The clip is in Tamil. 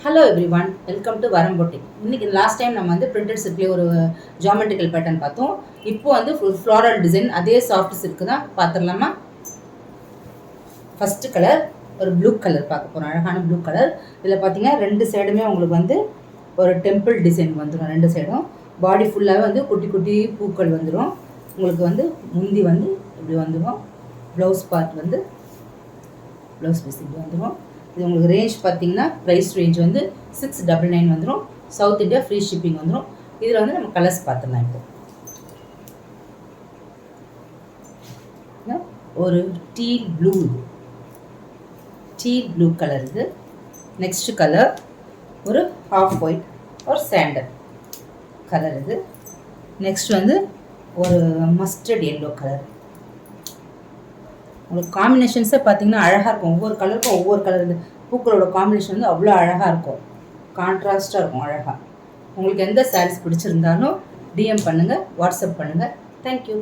ஹலோ எவ்ரிவன், வெல்கம் டு வரம் பொட்டிக். இன்னைக்கு லாஸ்ட் டைம் நம்ம வந்து பிரிண்டட் சில்க்லேயே ஒரு ஜாமெட்ரிக்கல் பேட்டர்ன் பார்த்தோம். இப்போ வந்து ஃப்ளாரல் டிசைன் அதே சாஃப்ட் சில்க் தான் பார்த்துடலாமா? ஃபஸ்ட்டு கலர் ஒரு ப்ளூ கலர் பார்க்க போகிறோம், அழகான ப்ளூ கலர். இதில் பார்த்தீங்கன்னா ரெண்டு சைடுமே உங்களுக்கு வந்து ஒரு டெம்பிள் டிசைன் வந்துடும். ரெண்டு சைடும் பாடி ஃபுல்லாகவே வந்து குட்டி குட்டி பூக்கள் வந்துடும். உங்களுக்கு வந்து முந்தி வந்து இப்படி வந்துடும். ப்ளவுஸ் பார்ட் வந்து ப்ளவுஸ் பீஸ் இப்படி வந்துடும். இது உங்களுக்கு ரேஞ்ச் பார்த்தீங்கன்னா ப்ரைஸ் ரேஞ்ச் வந்து 699 வந்துடும். சவுத் இந்தியா ஃப்ரீ ஷிப்பிங் வந்துடும். இதில் வந்து நம்ம கலர்ஸ் பார்த்துடலாம். இப்போ ஒரு டீ ப்ளூ கலர் இது. நெக்ஸ்ட் கலர் ஒரு ஹாஃப் ஒயிட் ஒரு சாண்டல் கலர் இது. நெக்ஸ்ட் வந்து ஒரு மஸ்டர்ட் எல்லோ கலர். உங்களுக்கு காம்பினேஷன்ஸே பார்த்தீங்கன்னா அழகாக இருக்கும். ஒவ்வொரு கலருக்கும் ஒவ்வொரு கலர் பூக்களோட காம்பினேஷன் வந்து அவ்வளோ அழகாக இருக்கும், கான்ட்ராஸ்டாக இருக்கும் அழகாக. உங்களுக்கு எந்த சாரீஸ் பிடிச்சிருந்தாலும் டிஎம் பண்ணுங்கள், வாட்ஸ்அப் பண்ணுங்கள். தேங்க்யூ.